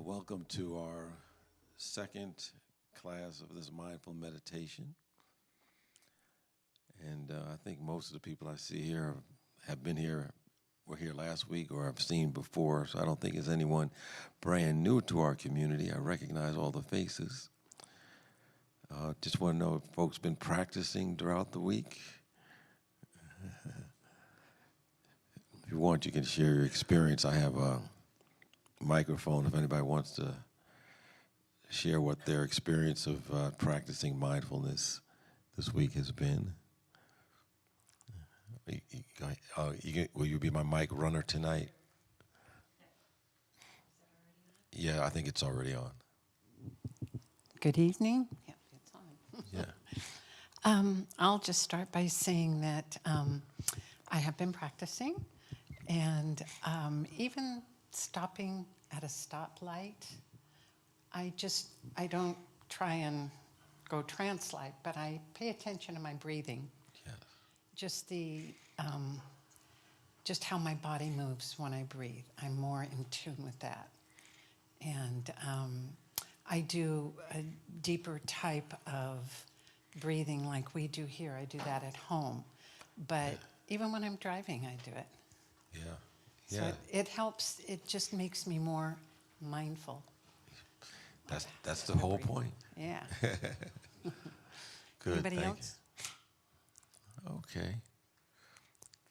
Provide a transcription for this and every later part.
Welcome to our second class of this mindful meditation. And I think most of the people I see here have been here, were here last week or I've seen before, so I don't think there's anyone brand new to our community. I recognize all the faces. Just want to know if folks been practicing throughout the week. If you want, you can share your experience. I have a microphone if anybody wants to share what their experience of practicing mindfulness this week has been. Will you be my mic runner tonight? Yeah, I think it's already on. Good evening. Yeah, it's on. Yeah. I'll just start by saying that I have been practicing, and even stopping at a stoplight, I don't try and go trance-like, but I pay attention to my breathing. Yeah. Just how my body moves when I breathe. I'm more in tune with that. And I do a deeper type of breathing like we do here. I do that at home. But even when I'm driving, I do it. Yeah. So Yeah. it helps. It just makes me more mindful. That's the whole point. Yeah. Good. Anybody thank else? You. Okay.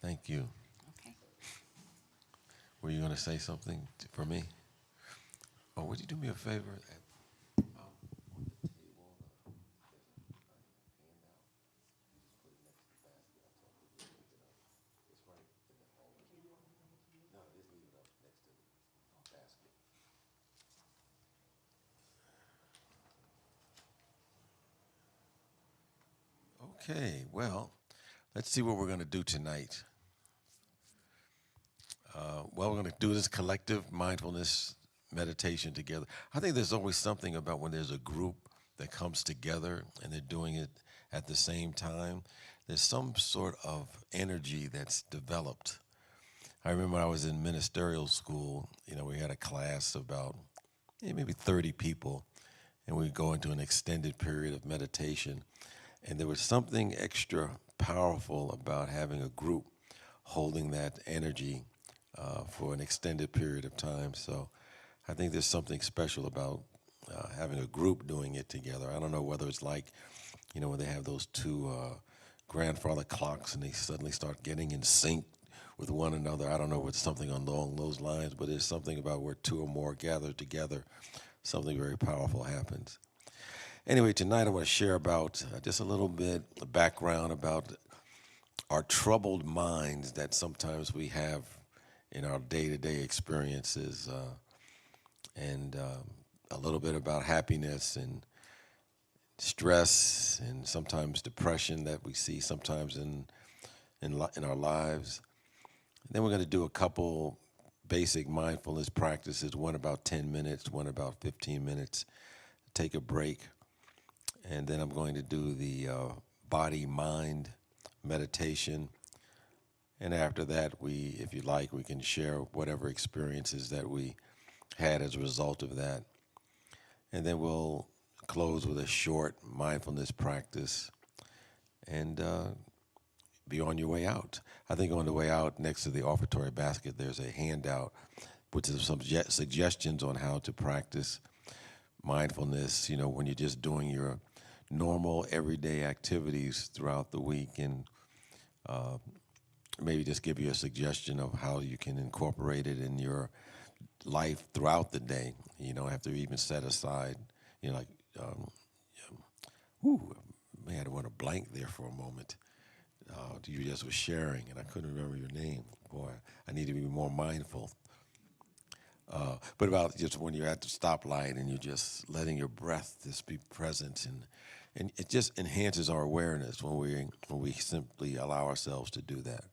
Thank you. Okay. Were you going to say something for me? Oh, would you do me a favor? Okay, well, let's see what we're going to do tonight. We're going to do this collective mindfulness meditation together. I think there's always something about when there's a group that comes together and they're doing it at the same time. There's some sort of energy that's developed. I remember when I was in ministerial school, we had a class of about maybe 30 people, and we'd go into an extended period of meditation. And there was something extra powerful about having a group holding that energy for an extended period of time. So I think there's something special about having a group doing it together. I don't know whether it's like, when they have those two grandfather clocks and they suddenly start getting in sync with one another. I don't know if it's something along those lines, but there's something about where two or more gather together, something very powerful happens. Anyway, tonight I want to share about just a little bit of background about our troubled minds that sometimes we have in our day-to-day experiences, and a little bit about happiness and stress and sometimes depression that we see sometimes in our lives. And then we're going to do a couple basic mindfulness practices, one about 10 minutes, one about 15 minutes, take a break. And then I'm going to do the body-mind meditation. And after that, if you like, we can share whatever experiences that we had as a result of that. And then we'll close with a short mindfulness practice and be on your way out. I think on the way out, next to the offertory basket, there's a handout which is some suggestions on how to practice mindfulness, when you're just doing your normal everyday activities throughout the week, and maybe just give you a suggestion of how you can incorporate it in your life throughout the day. You don't have to even set aside, man, I went a blank there for a moment. You just were sharing, and I couldn't remember your name. Boy, I need to be more mindful. But about just when you're at the stoplight and you're just letting your breath just be present, and it just enhances our awareness when we simply allow ourselves to do that.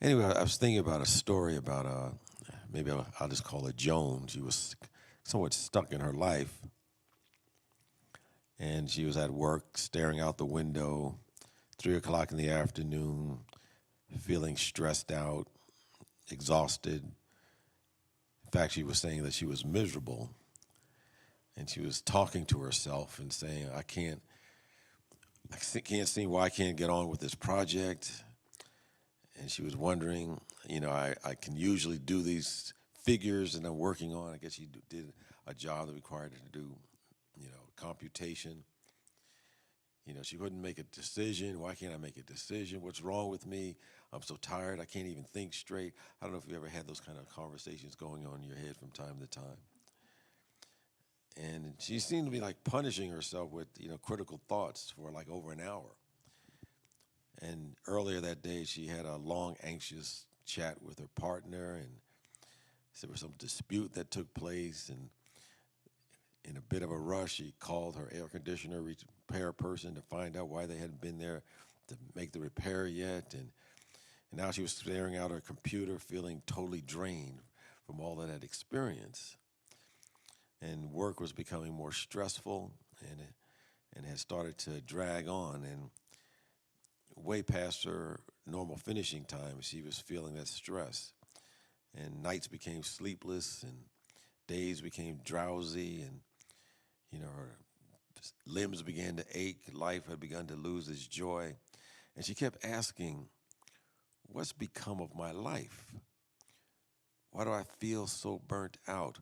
Anyway, I was thinking about a story about maybe I'll just call her Joan. She was somewhat stuck in her life, and she was at work, staring out the window, 3 o'clock in the afternoon, feeling stressed out, exhausted, fact, she was saying that she was miserable, and she was talking to herself and saying, can't see why I can't get on with this project. And she was wondering, I can usually do these figures that I'm working on. I guess she did a job that required her to do, computation. She couldn't make a decision. Why can't I make a decision? What's wrong with me? I'm so tired. I can't even think straight. I don't know if you ever had those kind of conversations going on in your head from time to time. And she seemed to be like punishing herself with, critical thoughts for like over an hour. And earlier that day, she had a long, anxious chat with her partner, and there was some dispute that took place. And in a bit of a rush, she called her air conditioner repair person to find out why they hadn't been there to make the repair yet. And now she was staring out her computer, feeling totally drained from all that had experienced. And work was becoming more stressful, and had started to drag on. And way past her normal finishing time, she was feeling that stress. And nights became sleepless, and days became drowsy, and her limbs began to ache. Life had begun to lose its joy. And she kept asking, what's become of my life? Why do I feel so burnt out?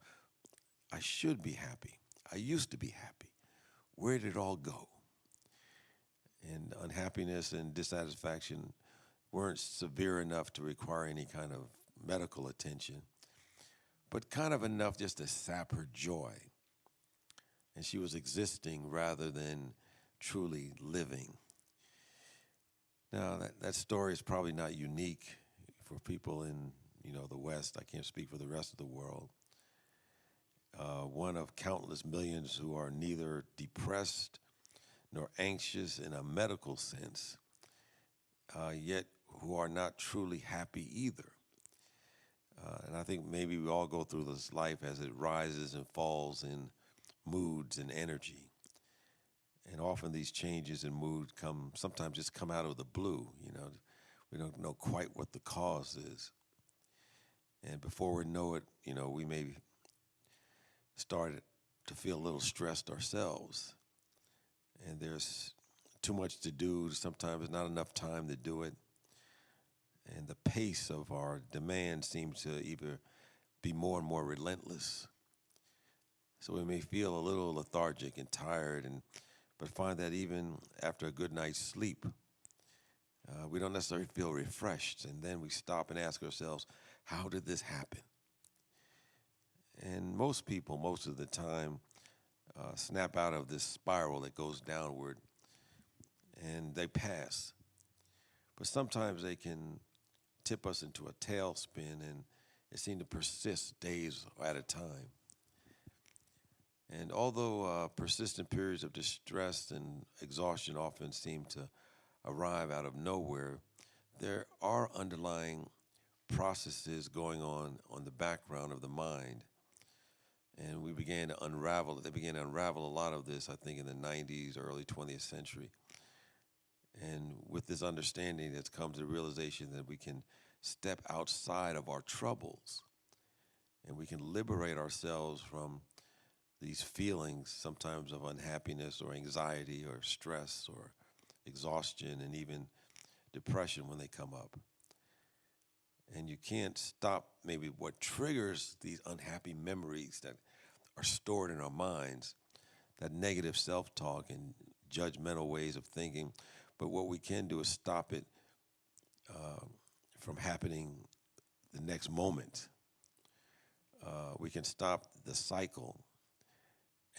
I should be happy. I used to be happy. Where did it all go? And unhappiness and dissatisfaction weren't severe enough to require any kind of medical attention, but kind of enough just to sap her joy. And she was existing rather than truly living. Now, that story is probably not unique for people in, the West. I can't speak for the rest of the world. One of countless millions who are neither depressed nor anxious in a medical sense, yet who are not truly happy either. And I think maybe we all go through this life as it rises and falls in moods and energy. And often these changes in mood sometimes just come out of the blue. We don't know quite what the cause is. And before we know it, we may start to feel a little stressed ourselves. And there's too much to do. Sometimes not enough time to do it. And the pace of our demand seems to either be more and more relentless. So we may feel a little lethargic and tired, but find that even after a good night's sleep, we don't necessarily feel refreshed. And then we stop and ask ourselves, how did this happen? And most people, most of the time, snap out of this spiral that goes downward, and they pass. But sometimes they can tip us into a tailspin, and it seems to persist days at a time. And although persistent periods of distress and exhaustion often seem to arrive out of nowhere, there are underlying processes going on the background of the mind. And we began to unravel it. They began to unravel a lot of this, I think, in the 90s, early 20th century. And with this understanding, that's come to the realization that we can step outside of our troubles, and we can liberate ourselves from these feelings, sometimes of unhappiness or anxiety or stress or exhaustion and even depression when they come up. And you can't stop maybe what triggers these unhappy memories that are stored in our minds, that negative self-talk and judgmental ways of thinking. But what we can do is stop it from happening the next moment. We can stop the cycle,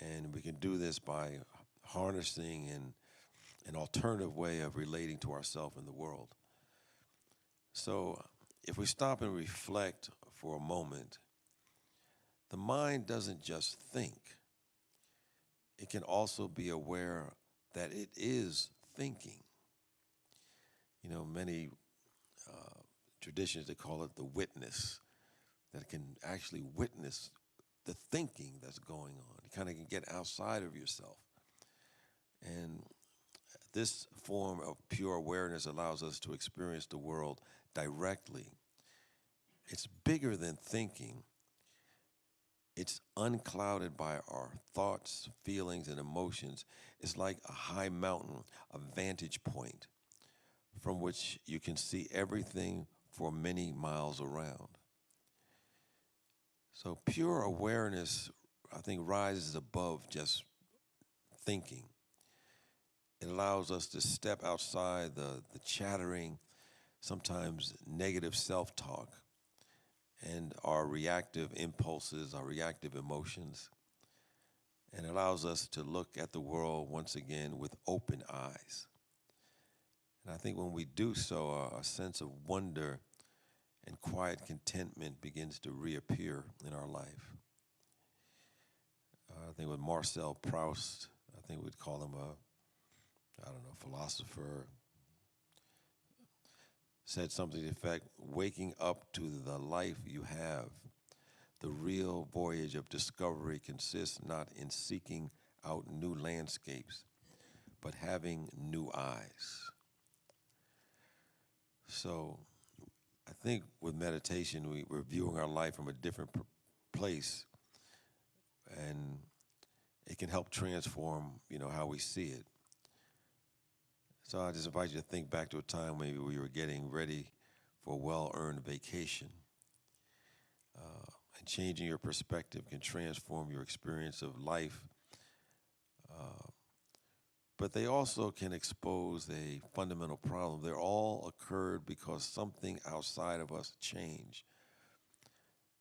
and we can do this by harnessing an alternative way of relating to ourselves and the world. So if we stop and reflect for a moment, the mind doesn't just think. It can also be aware that it is thinking. Many traditions, they call it the witness, that can actually witness the thinking that's going on. You kind of can get outside of yourself. And this form of pure awareness allows us to experience the world directly. It's bigger than thinking. It's unclouded by our thoughts, feelings, and emotions. It's like a high mountain, a vantage point from which you can see everything for many miles around. So pure awareness, I think, rises above just thinking. It allows us to step outside the chattering, sometimes negative self talk, and our reactive impulses, our reactive emotions, and allows us to look at the world once again with open eyes. And I think when we do so, a sense of wonder and quiet contentment begins to reappear in our life. I think with Marcel Proust, I think we'd call him I don't know, philosopher, said something to the effect, waking up to the life you have. The real voyage of discovery consists not in seeking out new landscapes, but having new eyes. So I think with meditation, we're viewing our life from a different place, and it can help transform, how we see it. So I just invite you to think back to a time maybe we were getting ready for a well-earned vacation. And changing your perspective can transform your experience of life. But they also can expose a fundamental problem. They all occurred because something outside of us changed,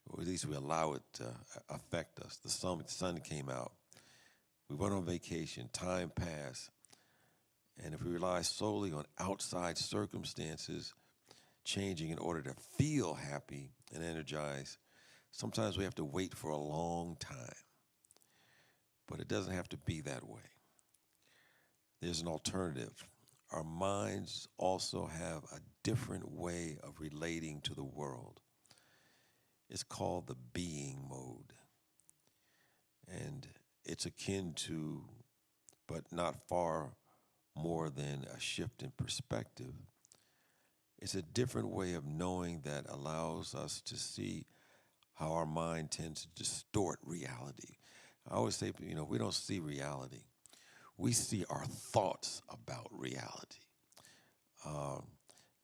or at least we allow it to affect us. The sun came out. We went on vacation. Time passed. And if we rely solely on outside circumstances changing in order to feel happy and energized, sometimes we have to wait for a long time. But it doesn't have to be that way. There's an alternative. Our minds also have a different way of relating to the world. It's called the being mode. And it's akin to, but not far more than a shift in perspective. It's a different way of knowing that allows us to see how our mind tends to distort reality. I always say, we don't see reality. We see our thoughts about reality.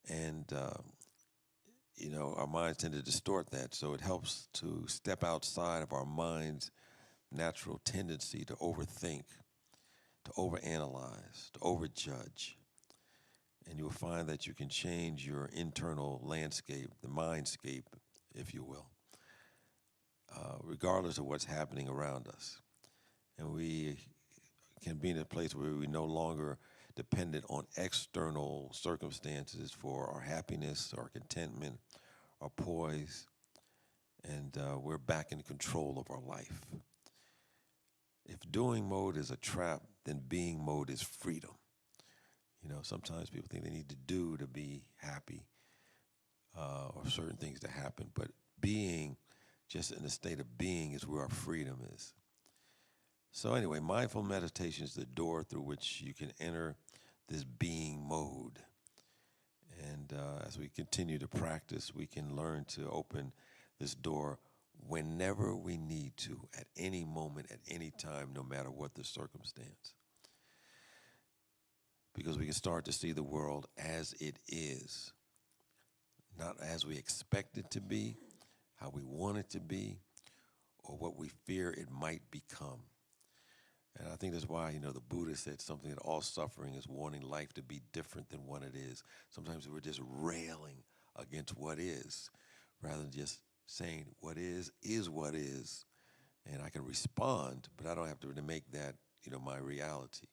And our minds tend to distort that. So it helps to step outside of our mind's natural tendency to overthink, to overanalyze, to overjudge. And you'll find that you can change your internal landscape, the mindscape, if you will, regardless of what's happening around us. And we can be in a place where we're no longer dependent on external circumstances for our happiness, our contentment, our poise, and we're back in control of our life. If doing mode is a trap, then being mode is freedom. Sometimes people think they need to do to be happy or certain things to happen, but being, just in a state of being, is where our freedom is. So anyway, mindful meditation is the door through which you can enter this being mode. And as we continue to practice, we can learn to open this door whenever we need to, at any moment, at any time, no matter what the circumstance. Because we can start to see the world as it is, not as we expect it to be, how we want it to be, or what we fear it might become. And I think that's why, the Buddha said something, that all suffering is wanting life to be different than what it is. Sometimes we're just railing against what is, rather than just saying what is what is. And I can respond, but I don't have to make that, my reality.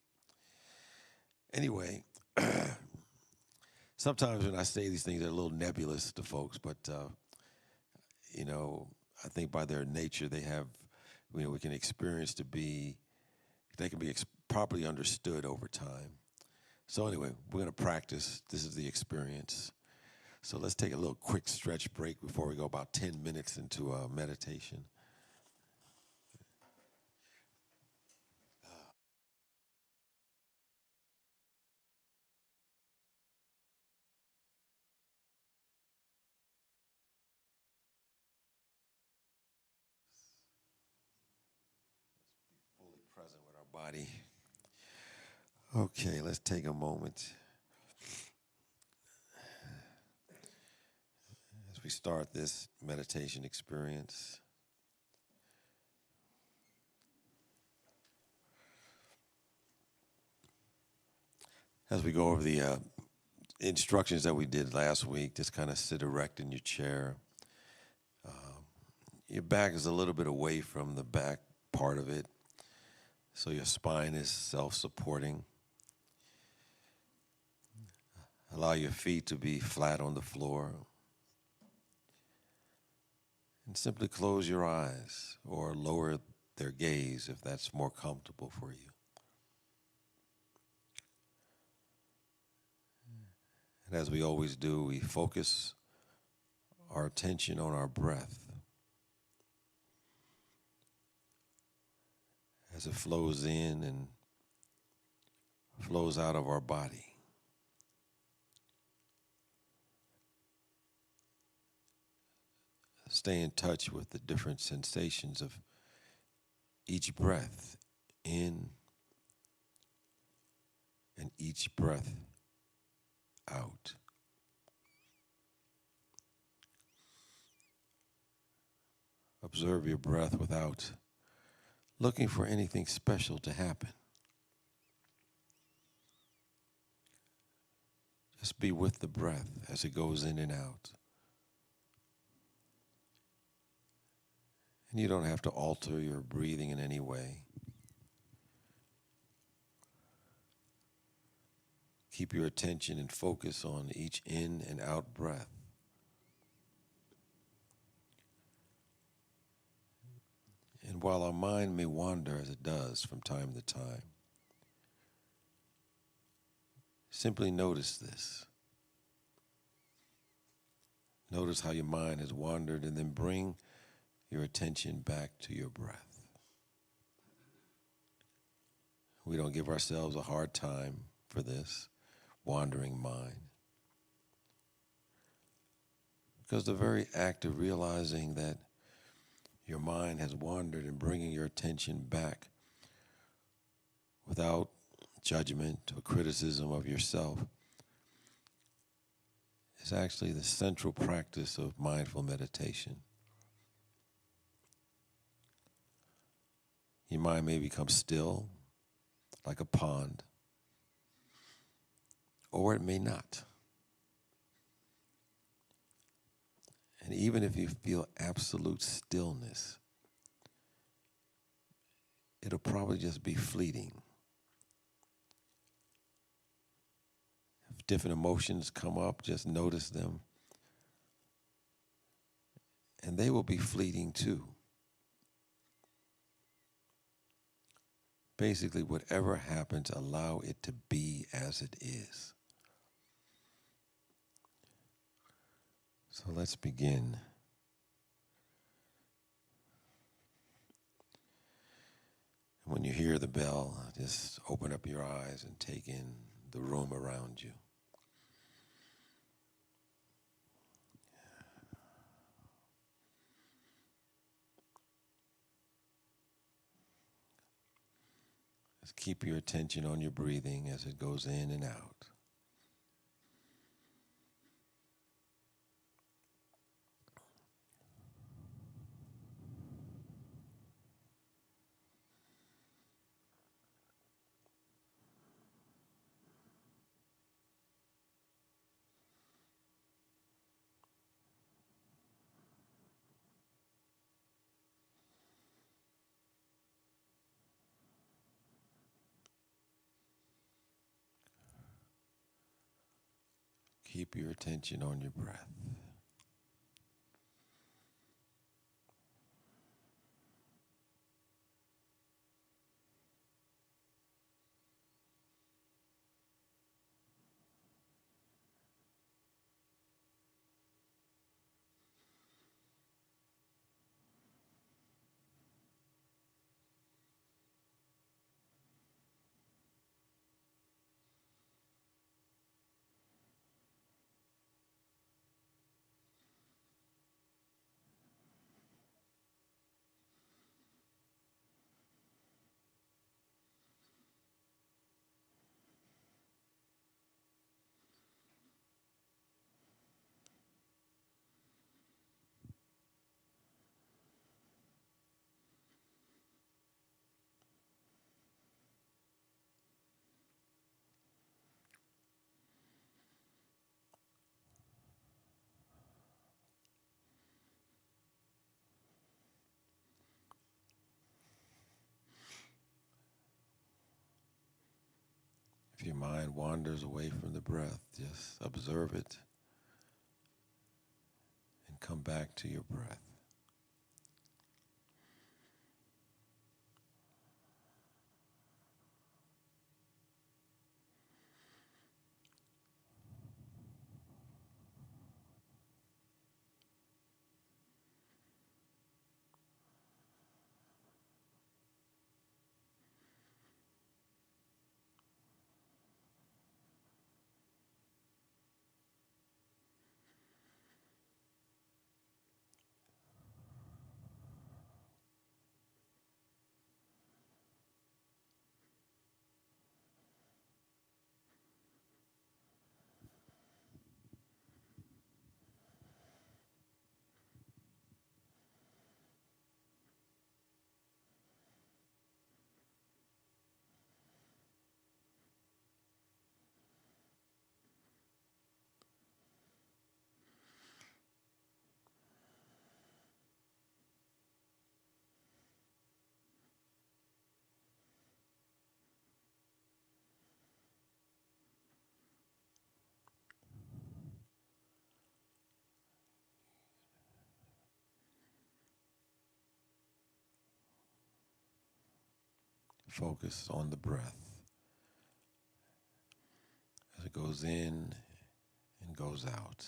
Anyway, sometimes when I say these things, they're a little nebulous to folks, but, I think by their nature, they have, we can experience they can be properly understood over time. So anyway, we're going to practice. This is the experience. So let's take a little quick stretch break before we go about 10 minutes into meditation. present with our body. Okay, let's take a moment as we start this meditation experience. As we go over the instructions that we did last week, just kind of sit erect in your chair. Your back is a little bit away from the back part of it, so your spine is self-supporting. Allow your feet to be flat on the floor. And simply close your eyes or lower their gaze if that's more comfortable for you. And as we always do, we focus our attention on our breath as it flows in and flows out of our body. Stay in touch with the different sensations of each breath in and each breath out. Observe your breath without looking for anything special to happen. Just be with the breath as it goes in and out. And you don't have to alter your breathing in any way. Keep your attention and focus on each in and out breath. And while our mind may wander as it does from time to time, simply notice this. Notice how your mind has wandered and then bring your attention back to your breath. We don't give ourselves a hard time for this wandering mind. Because the very act of realizing that your mind has wandered and bringing your attention back without judgment or criticism of yourself is actually the central practice of mindful meditation. Your mind may become still, like a pond, or it may not. And even if you feel absolute stillness, it'll probably just be fleeting. If different emotions come up, just notice them. And they will be fleeting too. Basically, whatever happens, allow it to be as it is. So let's begin. When you hear the bell, just open up your eyes and take in the room around you. Just keep your attention on your breathing as it goes in and out. Keep your attention on your breath. If your mind wanders away from the breath, just observe it and come back to your breath. Focus on the breath as it goes in and goes out.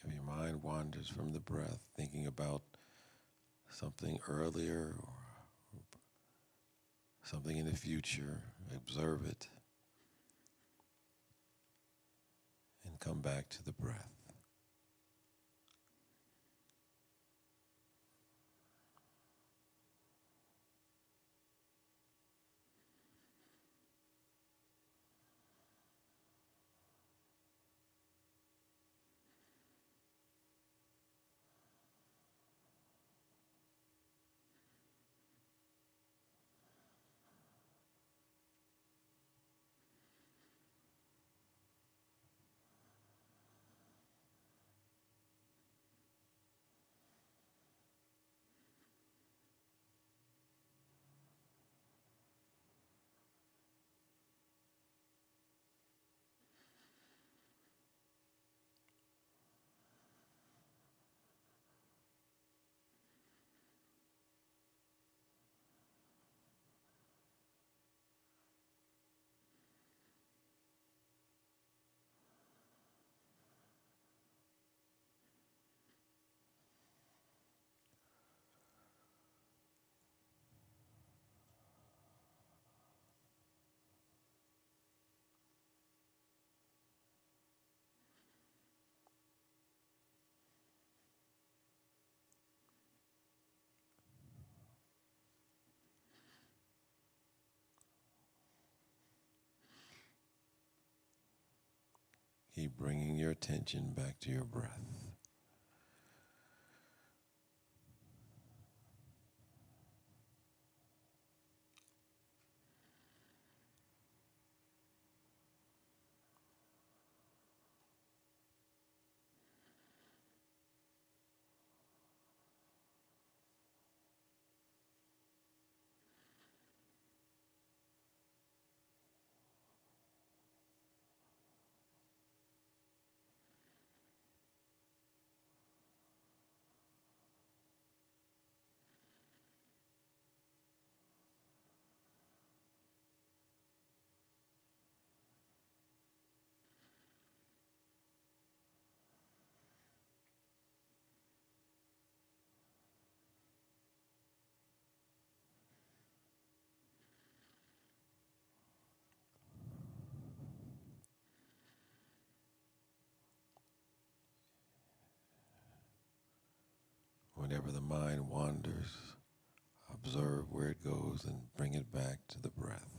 If your mind wanders from the breath, thinking about something earlier or something in the future, observe it and come back to the breath. Keep bringing your attention back to your breath. whenever the mind wanders, observe where it goes and bring it back to the breath.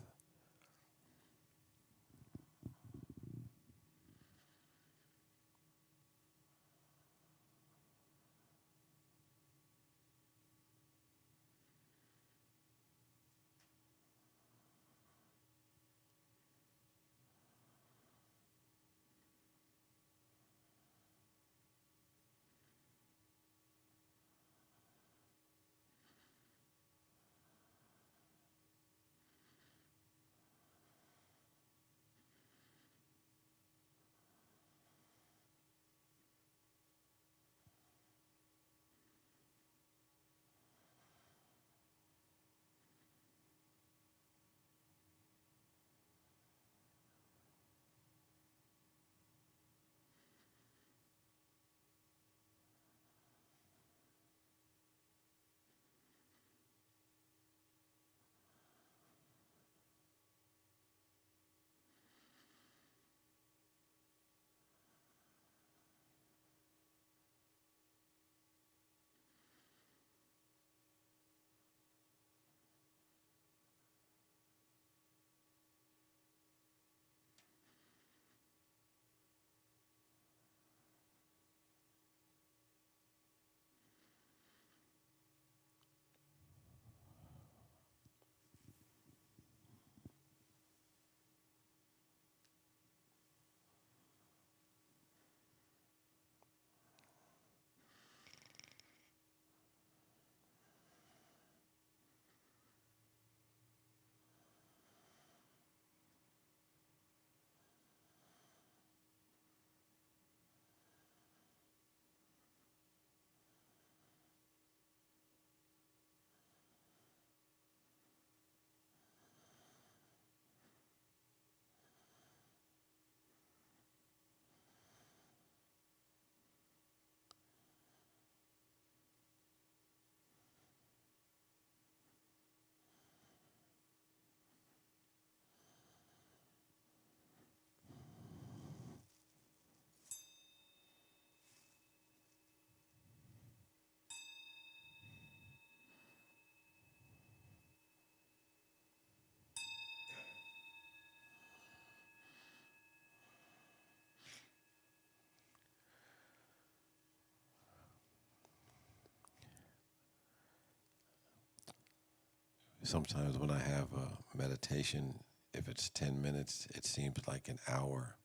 Sometimes when I have a meditation, if it's 10 minutes, it seems like an hour.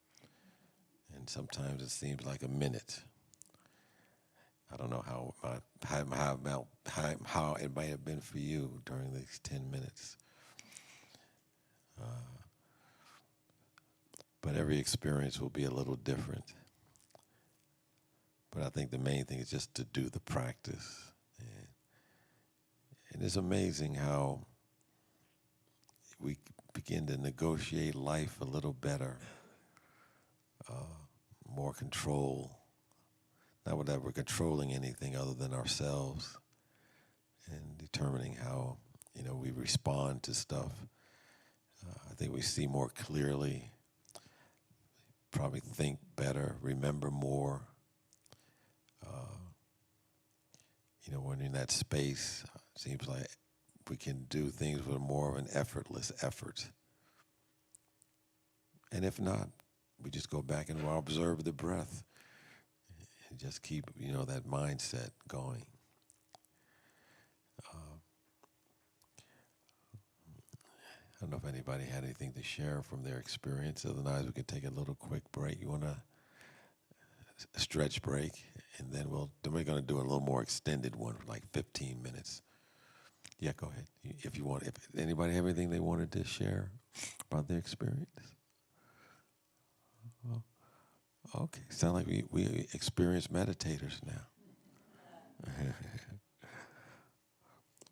And sometimes it seems like a minute. I don't know how it might have been for you during these 10 minutes. But every experience will be a little different. But I think the main thing is just to do the practice. And it's amazing how we begin to negotiate life a little better, more control. Not that we're controlling anything other than ourselves and determining how, we respond to stuff. I think we see more clearly, probably think better, remember more. When in that space, it seems like we can do things with more of an effortless effort. And if not, we just go back and observe the breath and just keep, that mindset going. I don't know if anybody had anything to share from their experience. Otherwise, we can take a little quick break. You want a stretch break, and then we're going to do a little more extended one, like 15 minutes. Yeah, go ahead. If you want, if anybody have anything they wanted to share about their experience. Well, okay, sound like we experienced meditators now.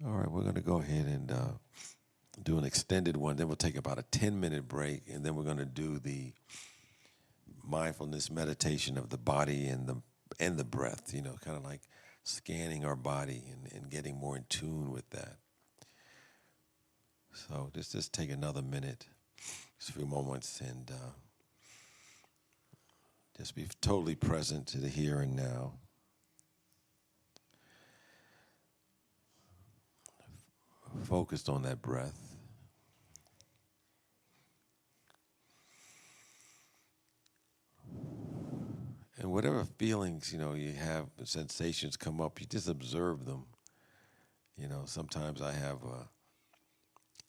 All right, we're going to go ahead and do an extended one. Then we'll take about a 10-minute break, and then we're going to do the mindfulness meditation of the body and the breath. Kind of like scanning our body and getting more in tune with that. So just take another minute, just a few moments, and just be totally present to the here and now. focused on that breath. And whatever feelings, you have, sensations come up, you just observe them. Sometimes I have a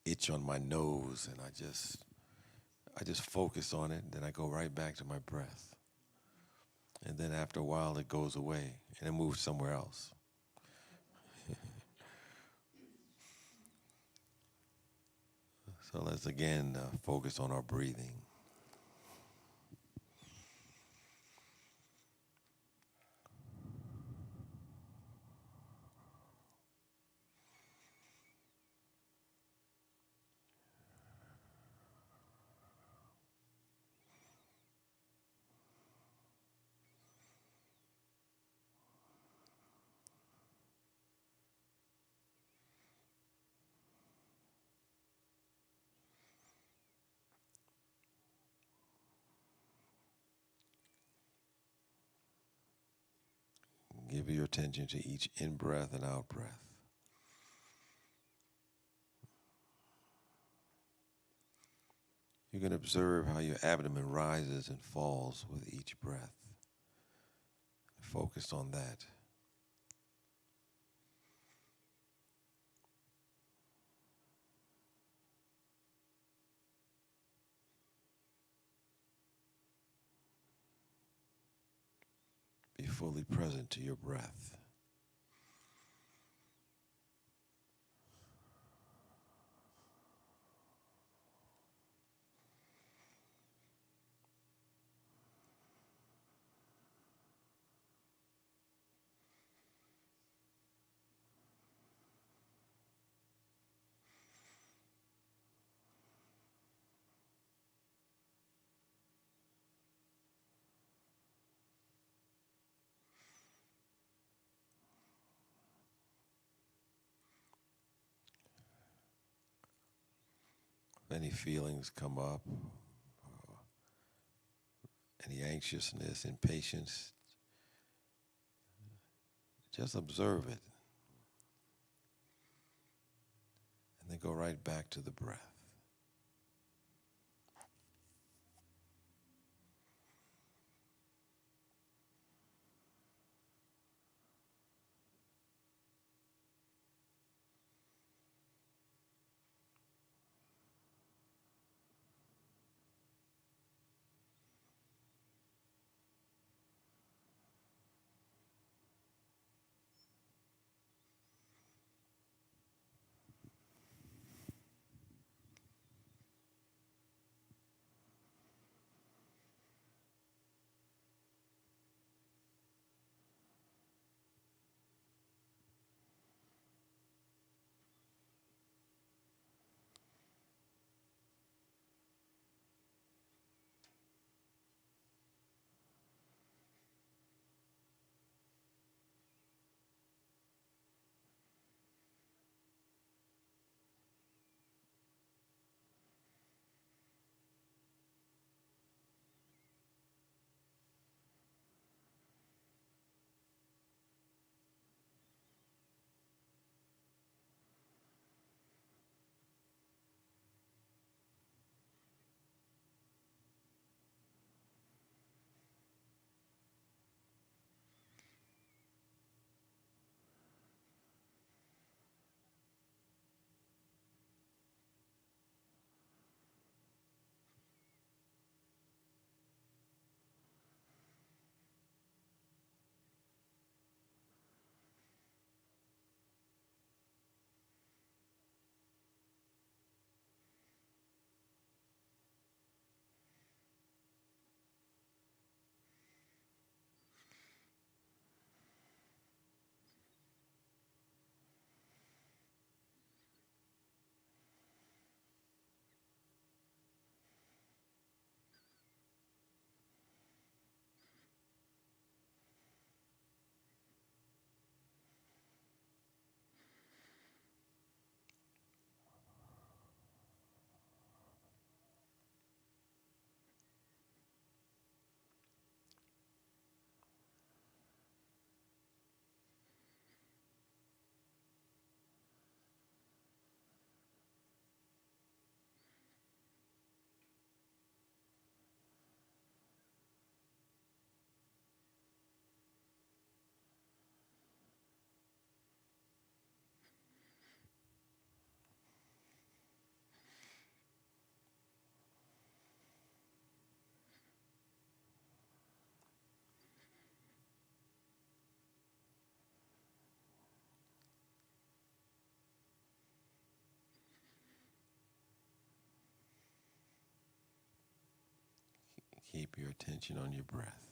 itch on my nose and I just focus on it, and then I go right back to my breath. And then after a while it goes away and it moves somewhere else. So let's again focus on our breathing. Give your attention to each in-breath and out-breath. You can observe how your abdomen rises and falls with each breath. Focus on that. Be fully present to your breath. If any feelings come up, any anxiousness, impatience, just observe it. And then go right back to the breath. Keep your attention on your breath.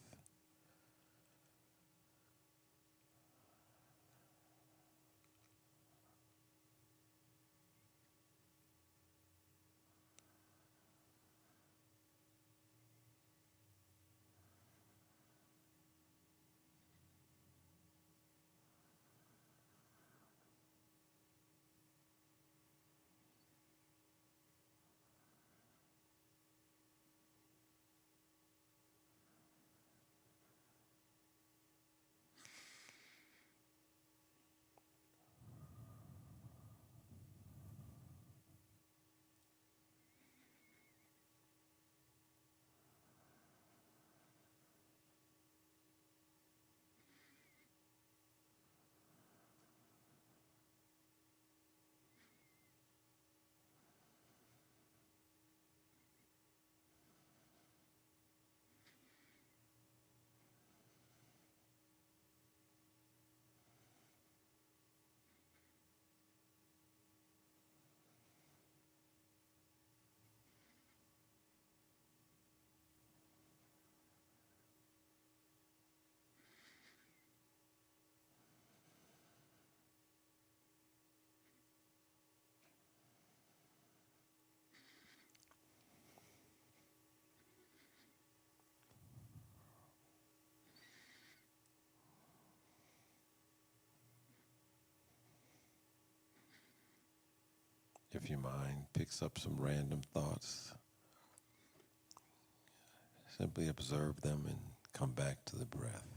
If your mind picks up some random thoughts, simply observe them and come back to the breath.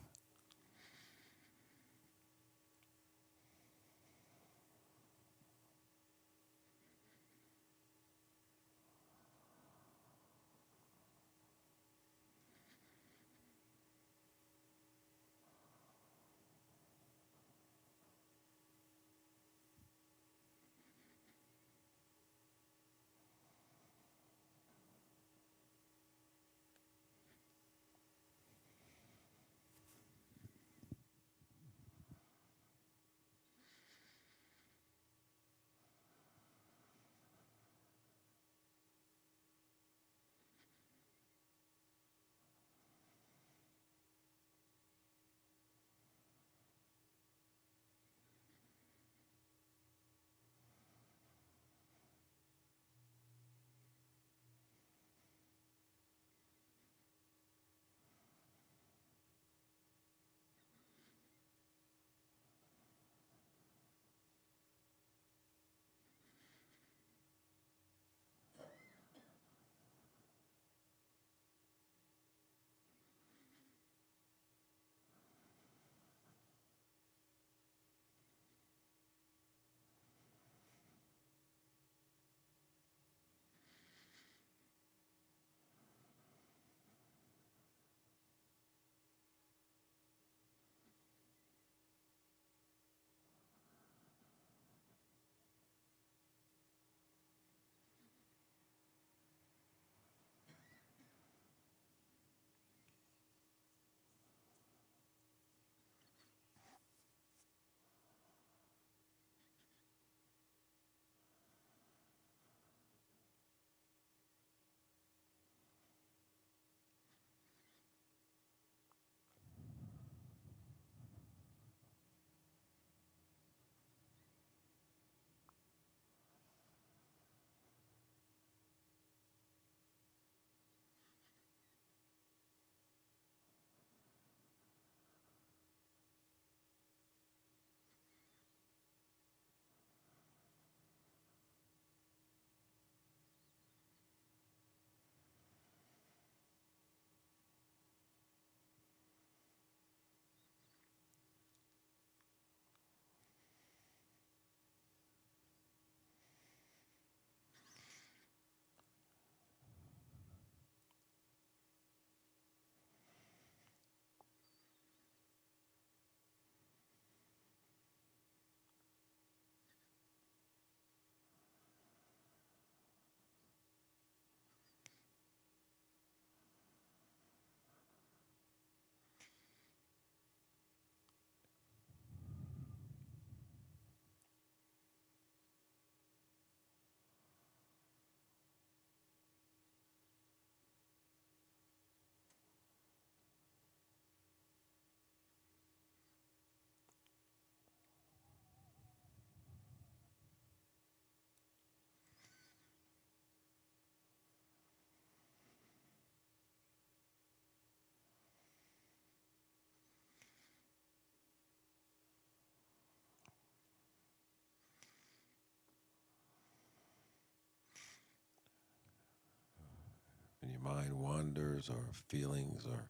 your mind wanders or feelings or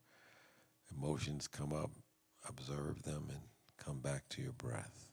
emotions come up, observe them and come back to your breath.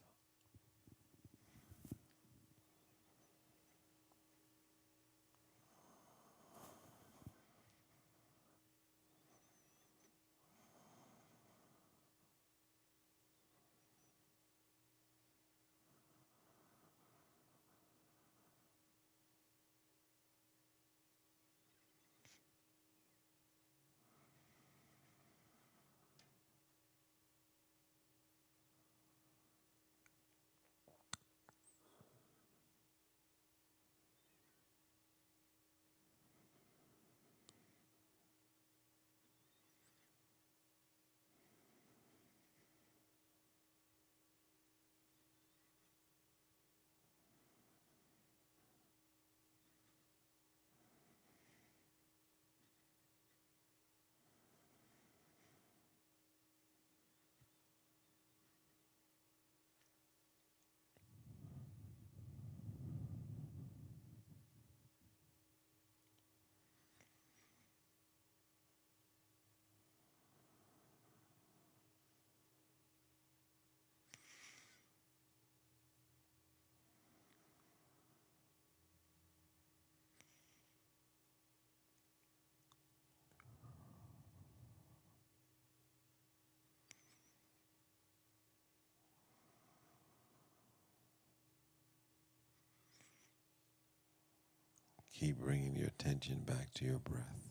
Keep bringing your attention back to your breath.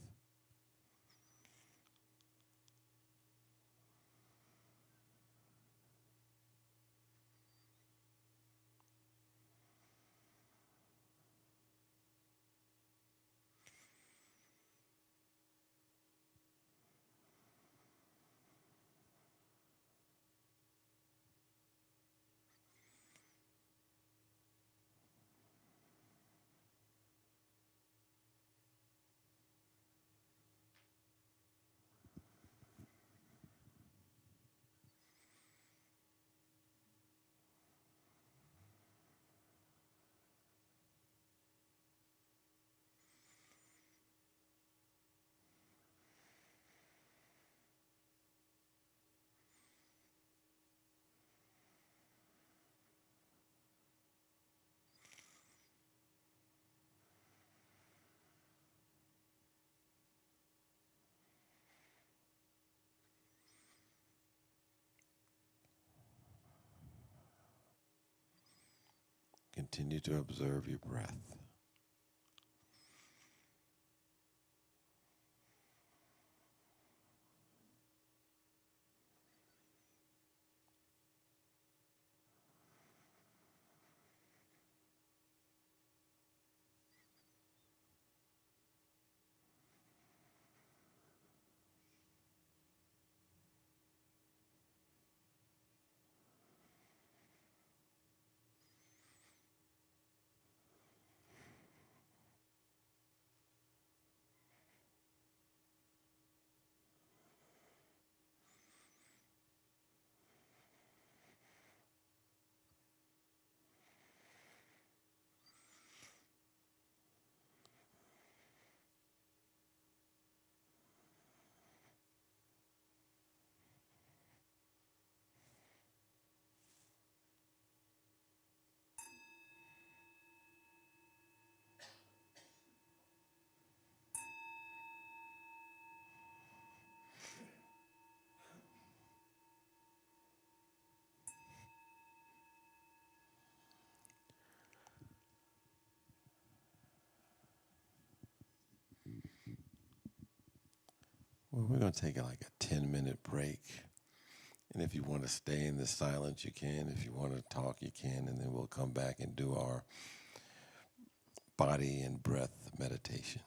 Continue to observe your breath. Well, we're going to take like a 10-minute break. And if you want to stay in the silence, you can. If you want to talk, you can. And then we'll come back and do our body and breath meditation.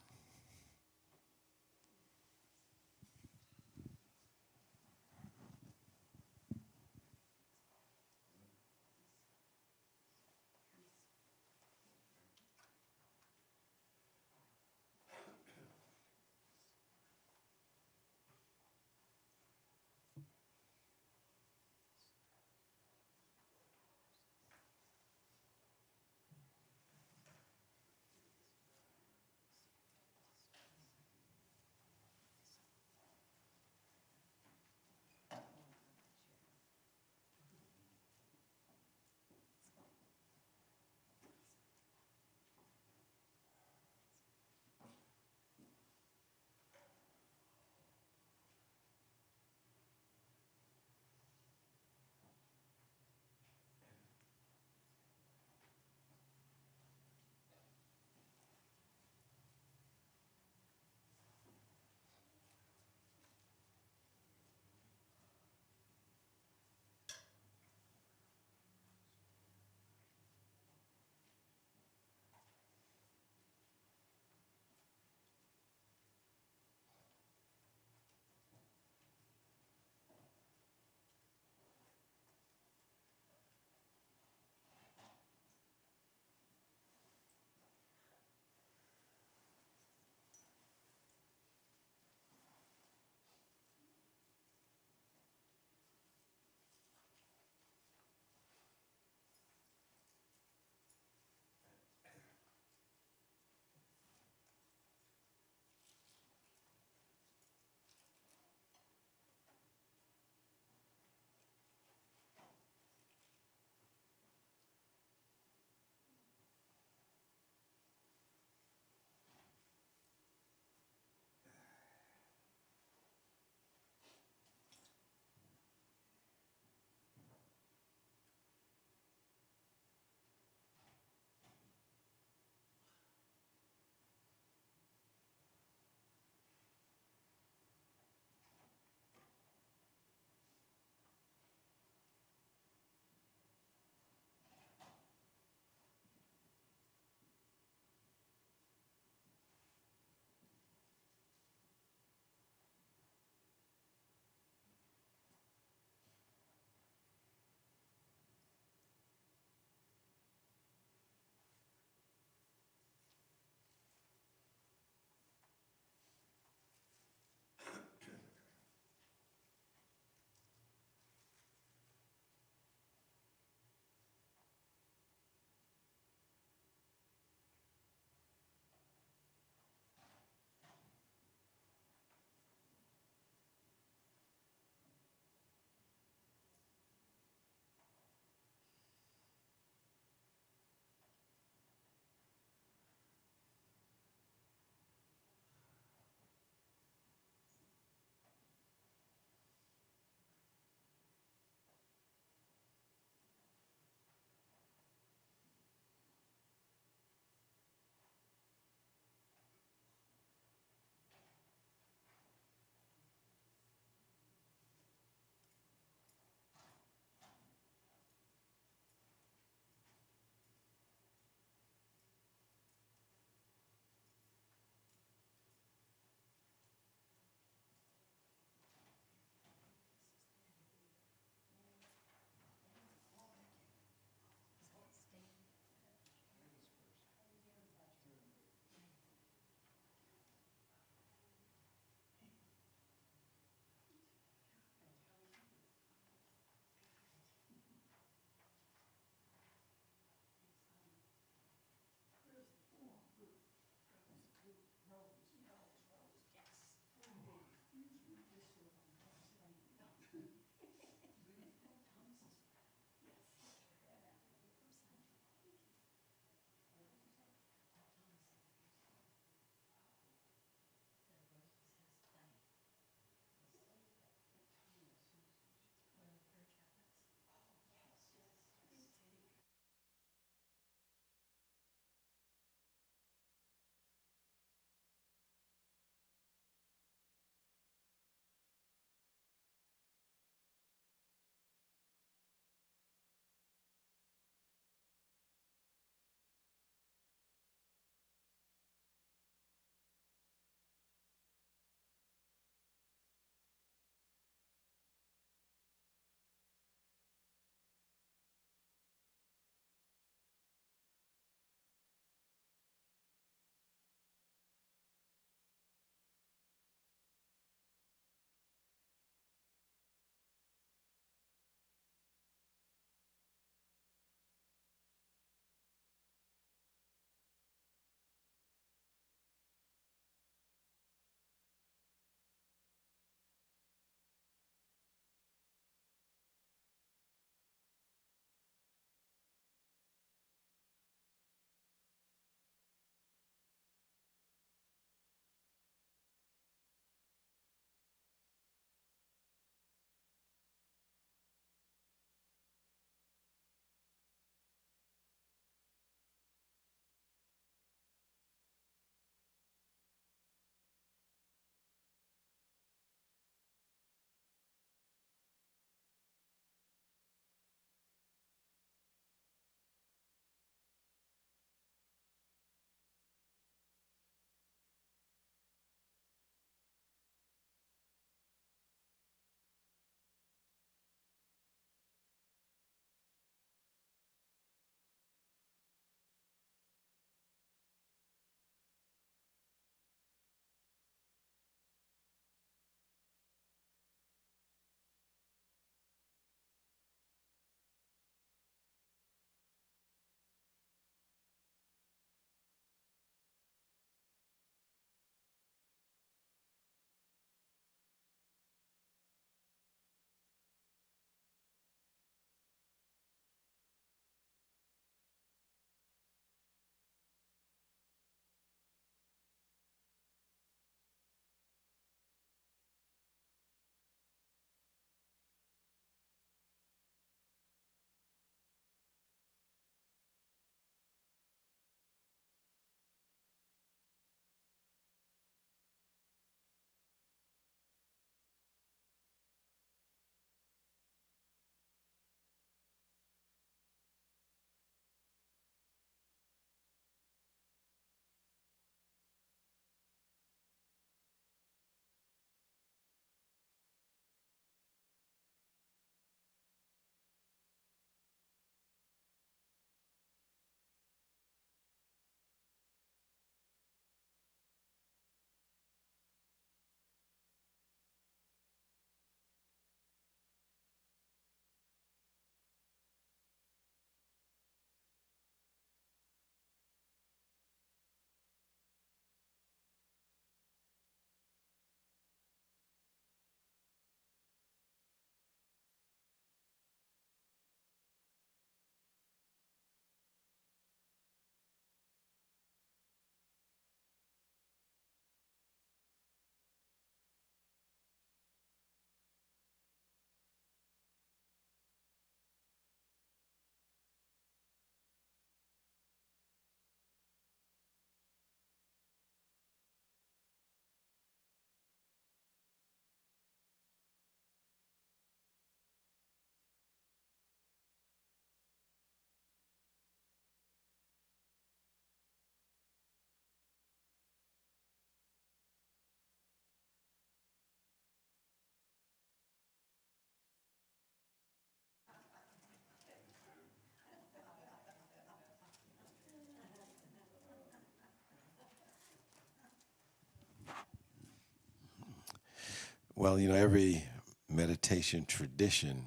Well, every meditation tradition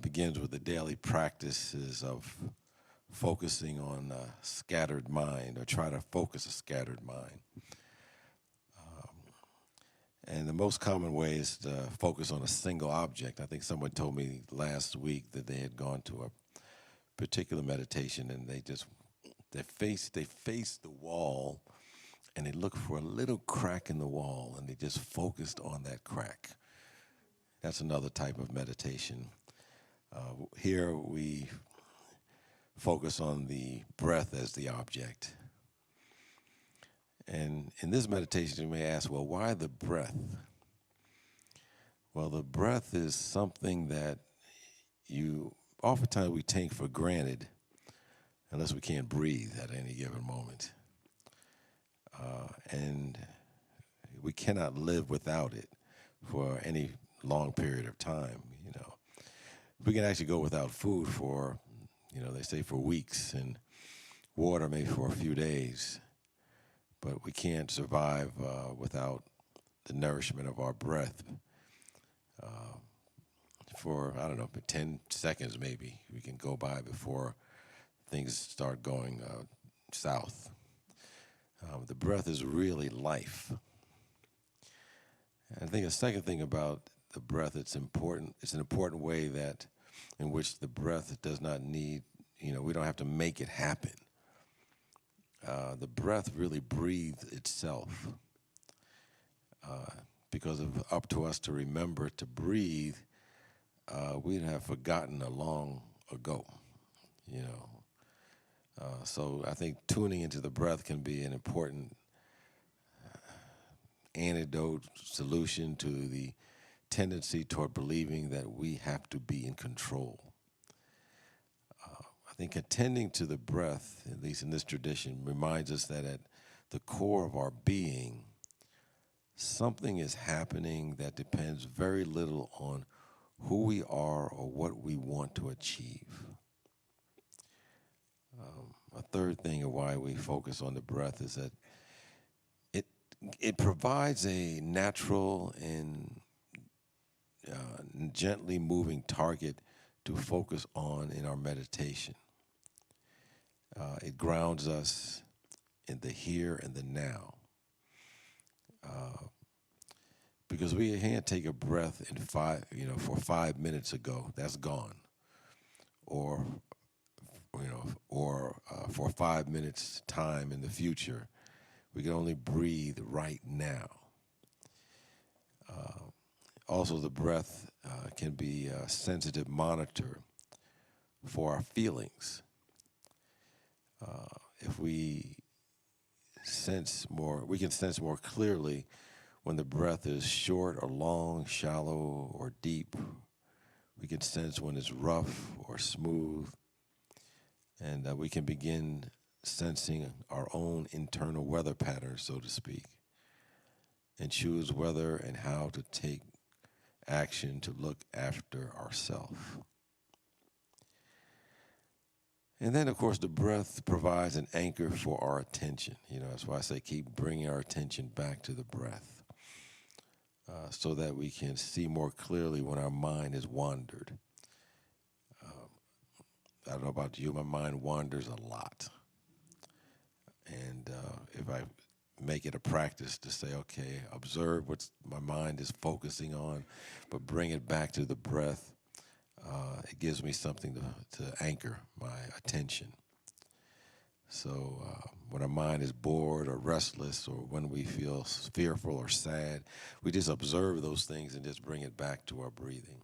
begins with the daily practices of focusing on a scattered mind, or try to focus a scattered mind. And the most common way is to focus on a single object. I think someone told me last week that they had gone to a particular meditation and they faced the wall and they looked for a little crack in the wall and they just focused on that crack. That's another type of meditation. Here we focus on the breath as the object. And in this meditation, you may ask, well, why the breath? Well, the breath is something that oftentimes we take for granted unless we can't breathe at any given moment. And we cannot live without it for any long period of time. We can actually go without food for, they say for weeks, and water maybe for a few days. But we can't survive without the nourishment of our breath for, 10 seconds maybe. We can go by before things start going south. The breath is really life. And I think a second thing about the breath, it's important. It's an important way in which the breath does not need, we don't have to make it happen. The breath really breathes itself. Because of up to us to remember to breathe, we'd have forgotten long ago, So I think tuning into the breath can be an important antidote, solution to the tendency toward believing that we have to be in control. I think attending to the breath, at least in this tradition, reminds us that at the core of our being, something is happening that depends very little on who we are or what we want to achieve. A third thing of why we focus on the breath is that it provides a natural and gently moving target to focus on in our meditation. It grounds us in the here and the now. Because we can't take a breath for 5 minutes ago, that's gone. Or for 5 minutes time in the future. We can only breathe right now. Also, the breath can be a sensitive monitor for our feelings. If we can sense more clearly when the breath is short or long, shallow or deep. We can sense when it's rough or smooth. And we can begin sensing our own internal weather patterns, so to speak, and choose whether and how to take action to look after ourselves. And then, of course, the breath provides an anchor for our attention. That's why I say keep bringing our attention back to the breath so that we can see more clearly when our mind has wandered. I don't know about you, my mind wanders a lot. And if I make it a practice to say, okay, observe what my mind is focusing on, but bring it back to the breath, it gives me something to anchor my attention. So when our mind is bored or restless, or when we feel fearful or sad, we just observe those things and just bring it back to our breathing.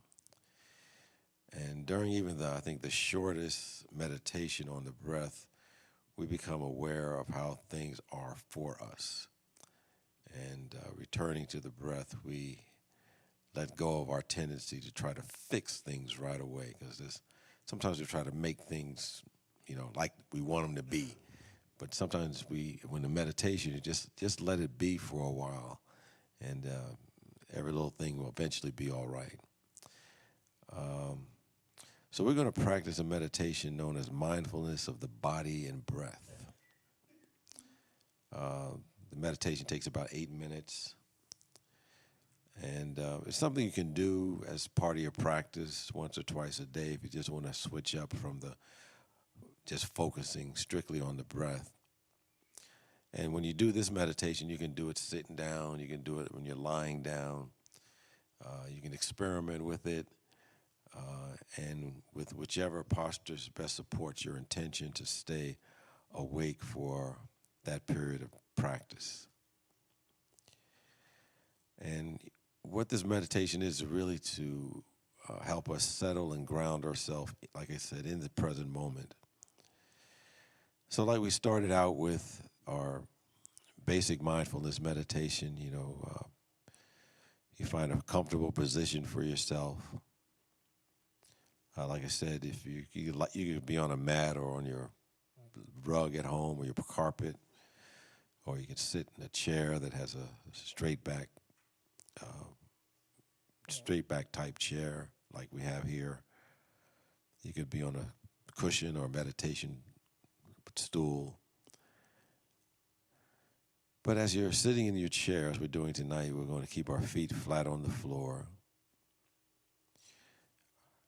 And during even I think the shortest meditation on the breath, we become aware of how things are for us. And returning to the breath, we let go of our tendency to try to fix things right away, because sometimes we try to make things, like we want them to be. But sometimes when the meditation, you just let it be for a while, and every little thing will eventually be all right. So we're going to practice a meditation known as mindfulness of the body and breath. The meditation takes about 8 minutes. And it's something you can do as part of your practice once or twice a day if you just want to switch up from the just focusing strictly on the breath. And when you do this meditation, you can do it sitting down, you can do it when you're lying down, you can experiment with it, and with whichever posture best supports your intention to stay awake for that period of practice. And what this meditation is really to help us settle and ground ourselves, like I said, in the present moment. So like we started out with our basic mindfulness meditation, you find a comfortable position for yourself. Like I said, if you could be on a mat or on your rug at home or your carpet, or you could sit in a chair that has a straight back type chair like we have here. You could be on a cushion or a meditation stool. But as you're sitting in your chair, as we're doing tonight, we're going to keep our feet flat on the floor,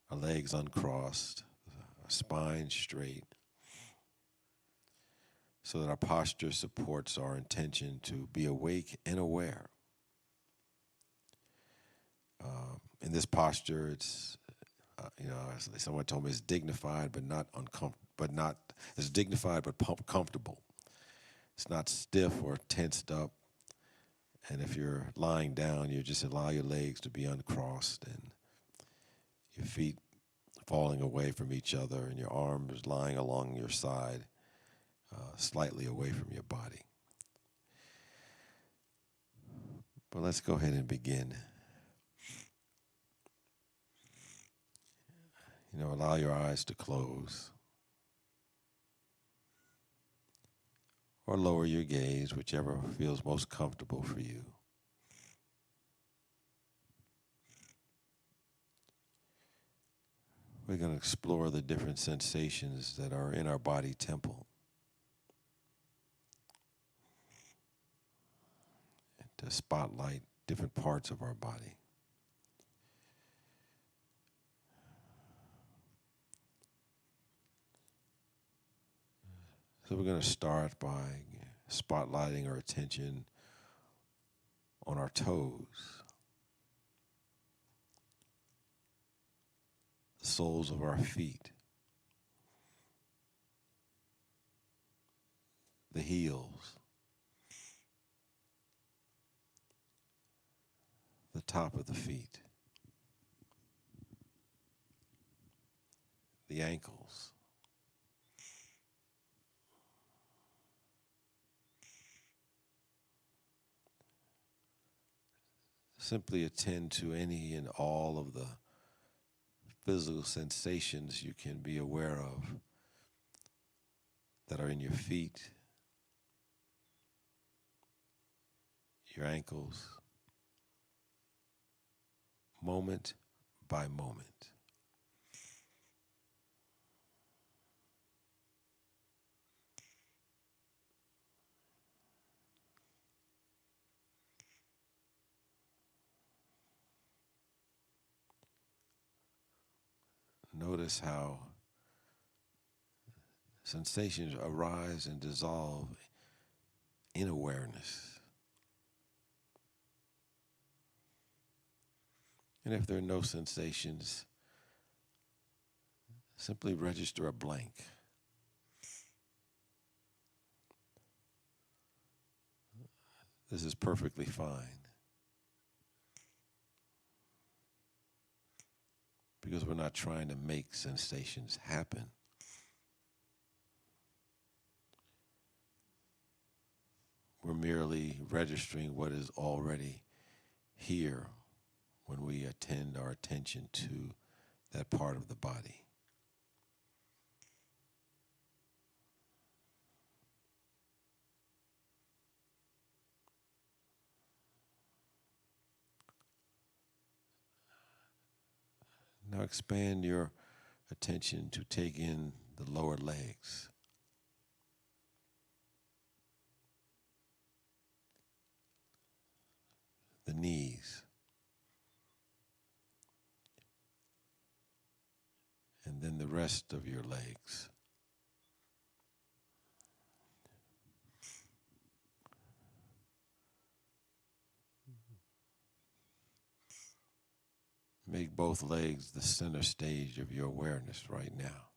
our legs uncrossed, our spine straight, so that our posture supports our intention to be awake and aware. In this posture, it's someone told me it's dignified but not uncomfortable. It's dignified but comfortable. It's not stiff or tensed up. And if you're lying down, you just allow your legs to be uncrossed and your feet falling away from each other and your arms lying along your side, slightly away from your body. But let's go ahead and begin. Allow your eyes to close. Or lower your gaze, whichever feels most comfortable for you. We're going to explore the different sensations that are in our body temple. And to spotlight different parts of our body. So we're going to start by spotlighting our attention on our toes, the soles of our feet, the heels, the top of the feet, the ankles, simply attend to any and all of the physical sensations you can be aware of that are in your feet, your ankles, moment by moment. Notice how sensations arise and dissolve in awareness. And if there are no sensations, simply register a blank. This is perfectly fine. Because we're not trying to make sensations happen. We're merely registering what is already here when we attend our attention to that part of the body. Now expand your attention to take in the lower legs. The knees, and then the rest of your legs. Make both legs the center stage of your awareness right now.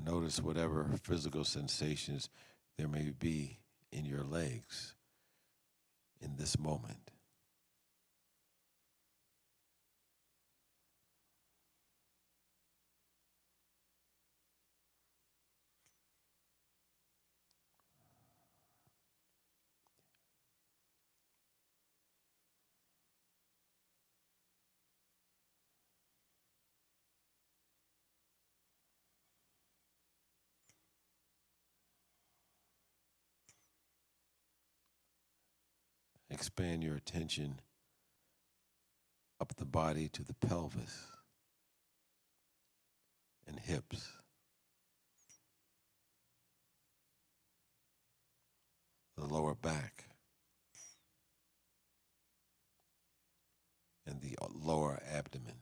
Notice whatever physical sensations there may be in your legs in this moment. Expand your attention up the body to the pelvis and hips, the lower back, and the lower abdomen.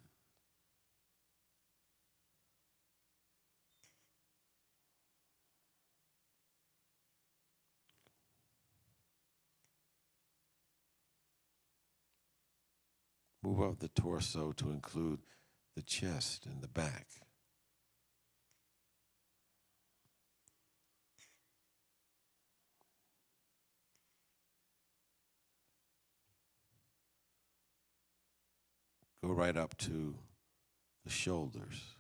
Move up the torso to include the chest and the back. Go right up to the shoulders.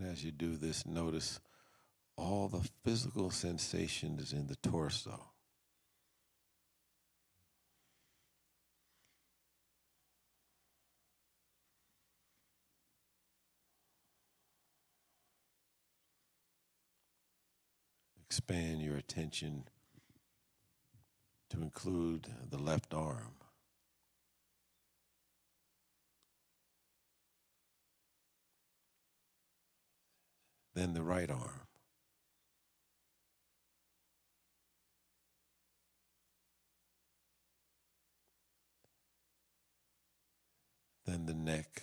And as you do this, notice all the physical sensations in the torso. Expand your attention to include the left arm. Then the right arm. Then the neck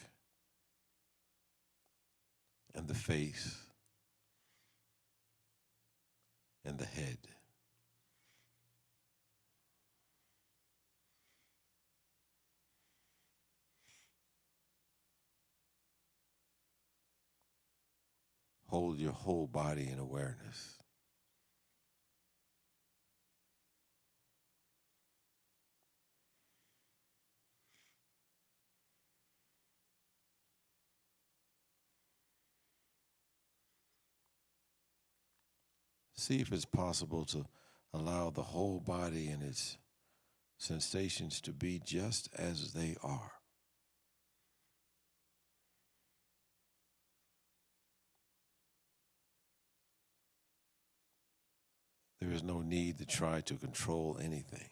and the face and the head. Hold your whole body in awareness. See if it's possible to allow the whole body and its sensations to be just as they are. There is no need to try to control anything.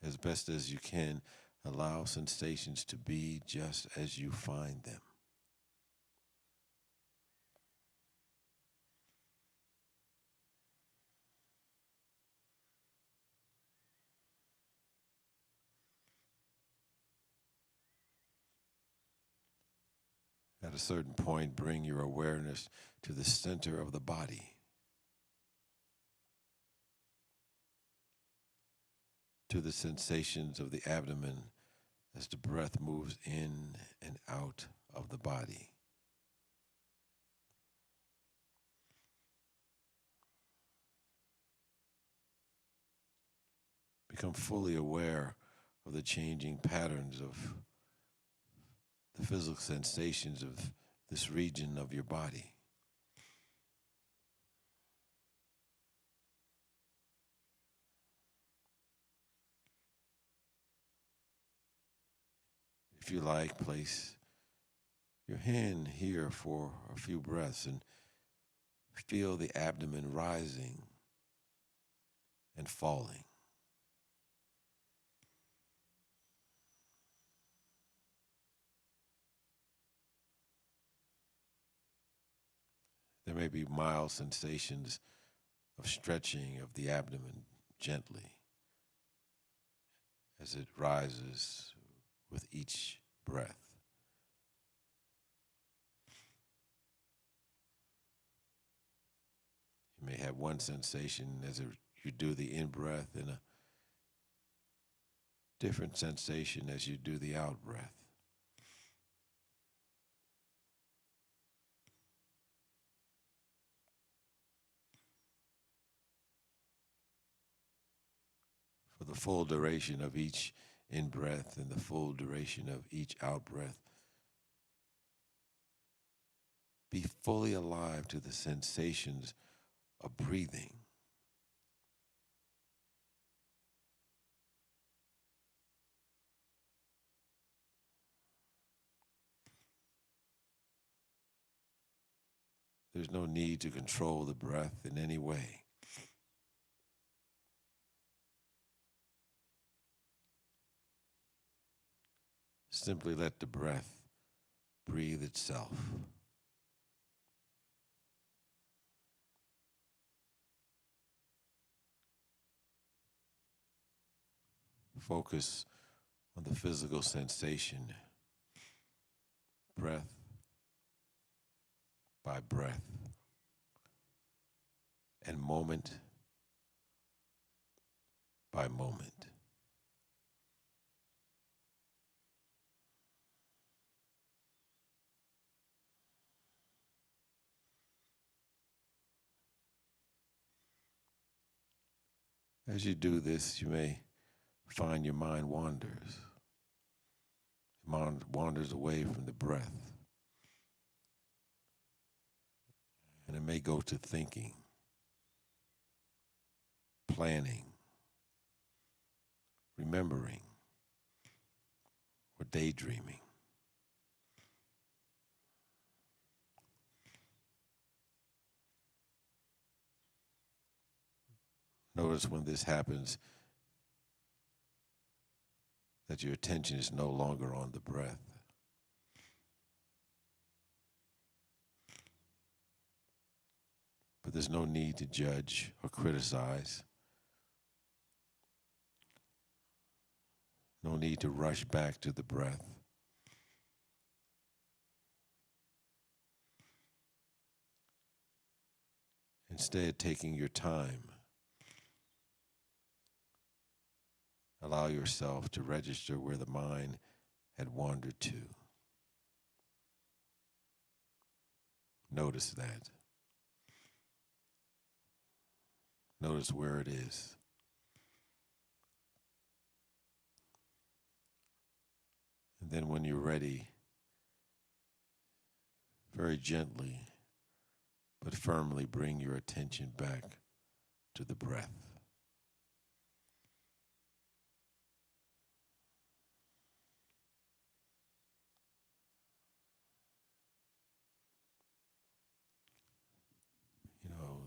As best as you can, allow sensations to be just as you find them. At a certain point, bring your awareness to the center of the body, to the sensations of the abdomen as the breath moves in and out of the body. Become fully aware of the changing patterns of the physical sensations of this region of your body. If you like, place your hand here for a few breaths and feel the abdomen rising and falling. There may be mild sensations of stretching of the abdomen gently as it rises with each breath. You may have one sensation as you do the in-breath and a different sensation as you do the out-breath. For the full duration of each in-breath and the full duration of each out-breath, be fully alive to the sensations of breathing. There's no need to control the breath in any way. Simply let the breath breathe itself. Focus on the physical sensation, breath by breath, and moment by moment. As you do this, you may find your mind wanders. Your mind wanders away from the breath. And it may go to thinking, planning, remembering, or daydreaming. Notice when this happens that your attention is no longer on the breath. But there's no need to judge or criticize. No need to rush back to the breath. Instead, taking your time, allow yourself to register where the mind had wandered to. Notice that. Notice where it is. And then when you're ready, very gently but firmly bring your attention back to the breath. You know,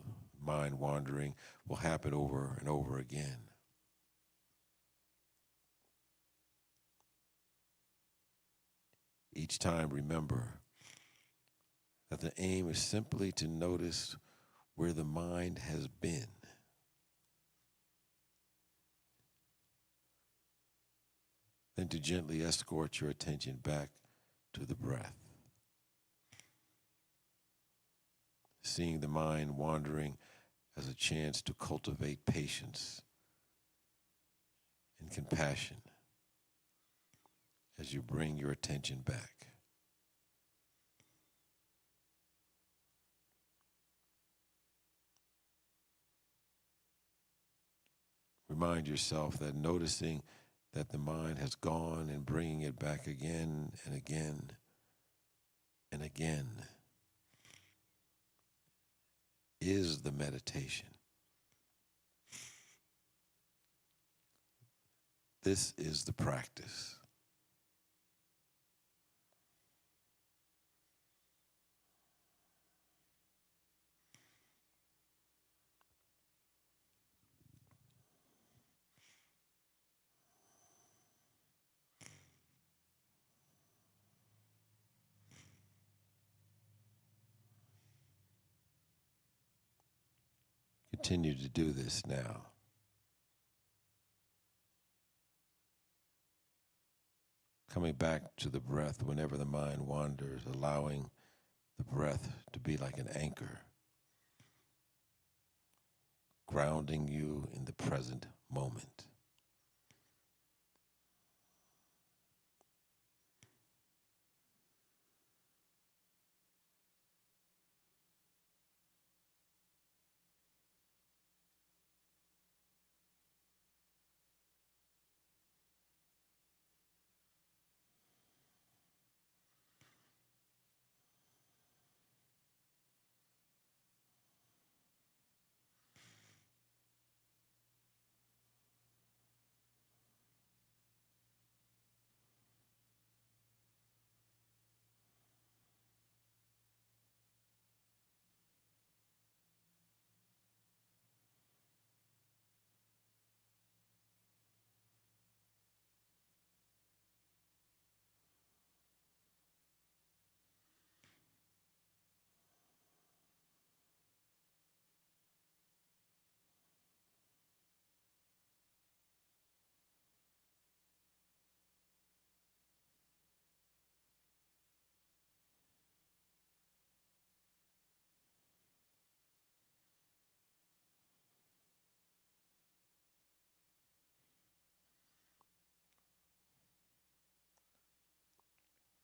mind wandering will happen over and over again. Each time, remember that the aim is simply to notice where the mind has been. Then to gently escort your attention back to the breath. Seeing the mind wandering as a chance to cultivate patience and compassion as you bring your attention back. Remind yourself that noticing that the mind has gone and bringing it back again and again and again is the meditation. This is the practice. Continue to do this now. Coming back to the breath whenever the mind wanders, allowing the breath to be like an anchor, grounding you in the present moment.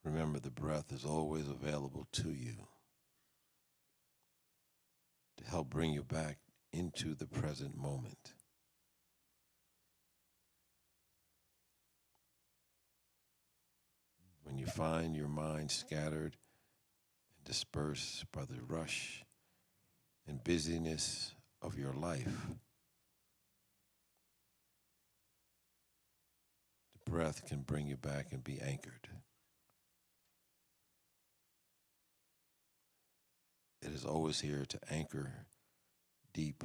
Remember, the breath is always available to you to help bring you back into the present moment. When you find your mind scattered and dispersed by the rush and busyness of your life, the breath can bring you back and be anchored. It is always here to anchor deep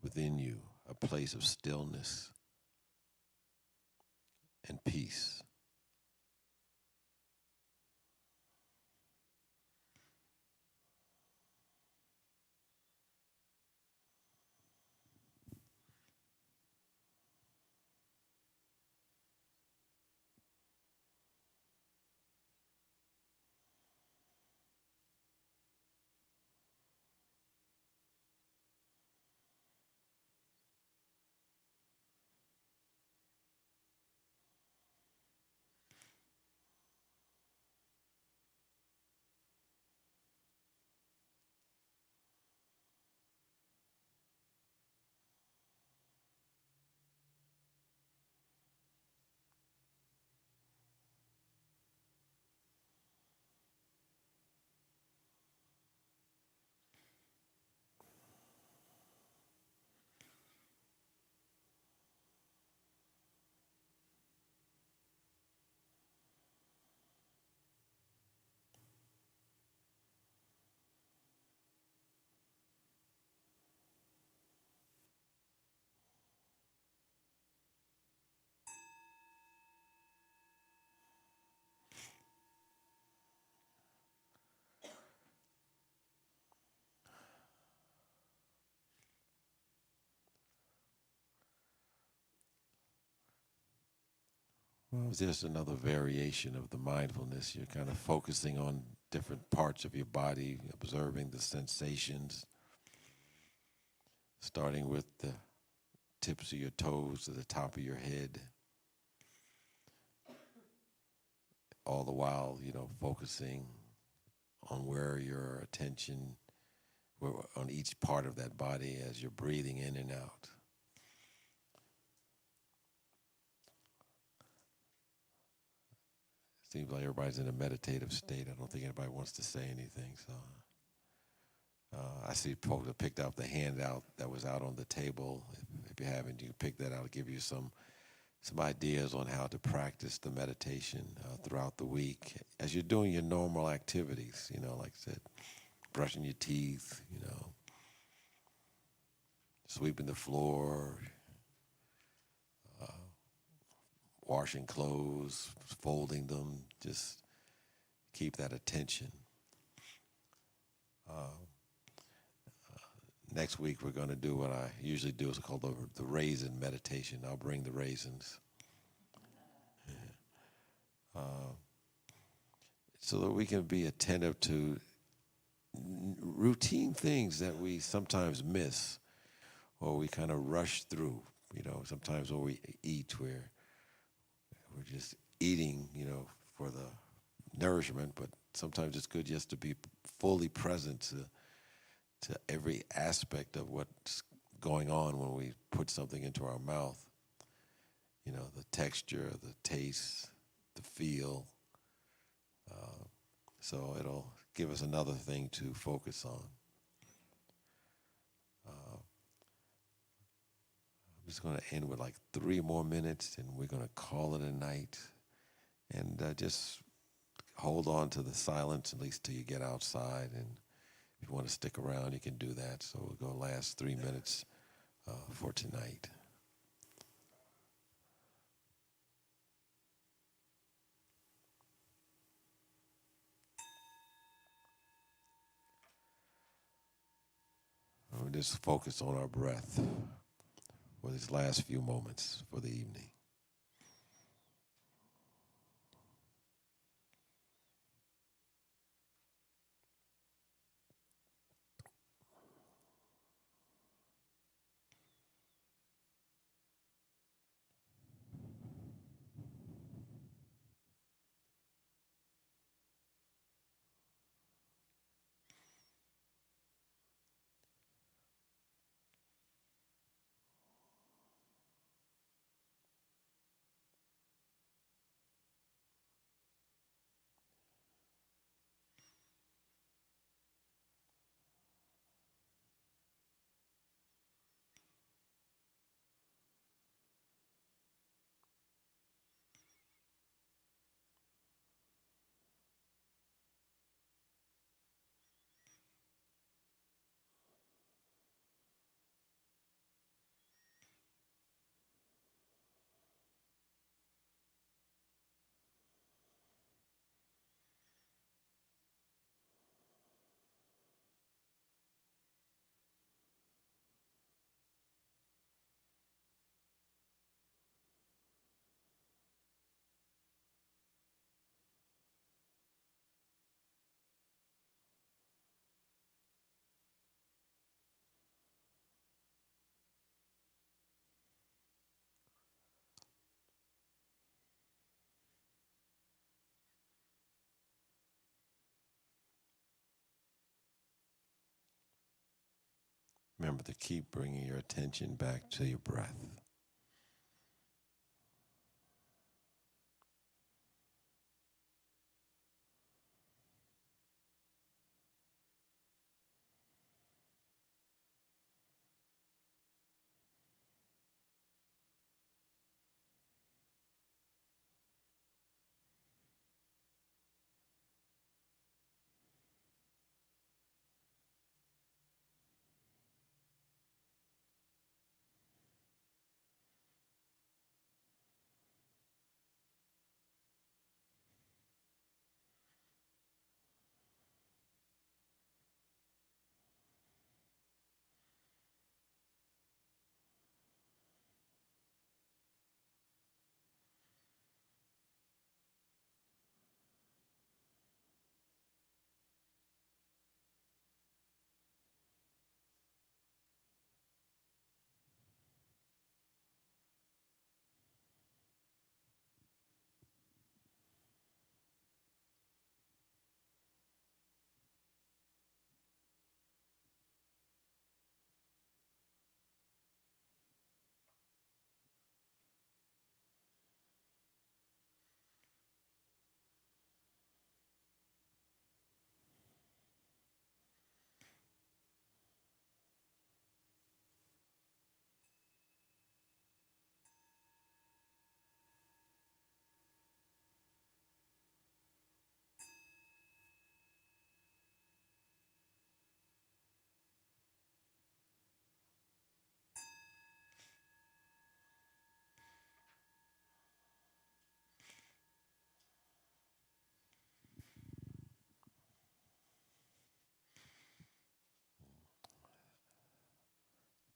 within you, a place of stillness and peace. Well, it's just another variation of the mindfulness. You're kind of focusing on different parts of your body, observing the sensations, starting with the tips of your toes to the top of your head, all the while, focusing on where your attention, on each part of that body as you're breathing in and out. Seems like everybody's in a meditative state. I don't think anybody wants to say anything. So I see folks have picked up the handout that was out on the table. If you haven't, you can pick that out. I'll give you some ideas on how to practice the meditation throughout the week as you're doing your normal activities. Like I said, brushing your teeth, sweeping the floor, washing clothes, folding them. Just keep that attention. next week we're going to do what I usually do. It's called the raisin meditation. I'll bring the raisins so that we can be attentive to routine things that we sometimes miss or we kind of rush through. Sometimes when we eat, we're just eating, for the nourishment, but sometimes it's good just to be fully present to every aspect of what's going on when we put something into our mouth. The texture, the taste, the feel. So it'll give us another thing to focus on. I'm just going to end with like 3 more minutes, and we're going to call it a night. And just hold on to the silence at least till you get outside. And if you want to stick around, you can do that. So we're going to last 3 minutes for tonight. We'll just focus on our breath for these last few moments for the evening. Remember to keep bringing your attention back to your breath.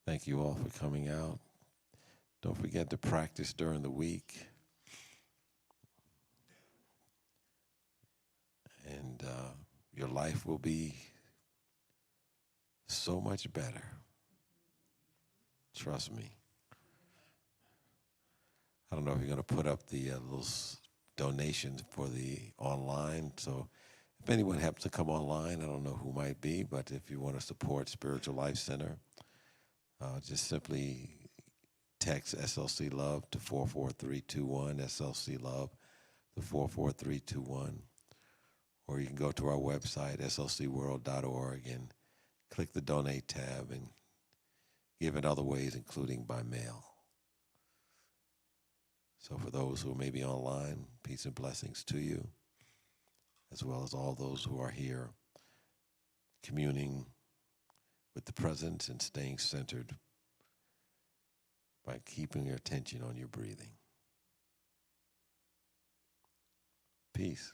Thank you all for coming out. Don't forget to practice during the week. And your life will be so much better. Trust me. I don't know if you're going to put up the little donations for the online. So if anyone happens to come online, I don't know who might be, but if you want to support Spiritual Life Center, just simply text SLC Love to 44321, SLC Love to 44321. Or you can go to our website, slcworld.org, and click the Donate tab and give in other ways, including by mail. So for those who may be online, peace and blessings to you, as well as all those who are here communing with the presence and staying centered by keeping your attention on your breathing. Peace.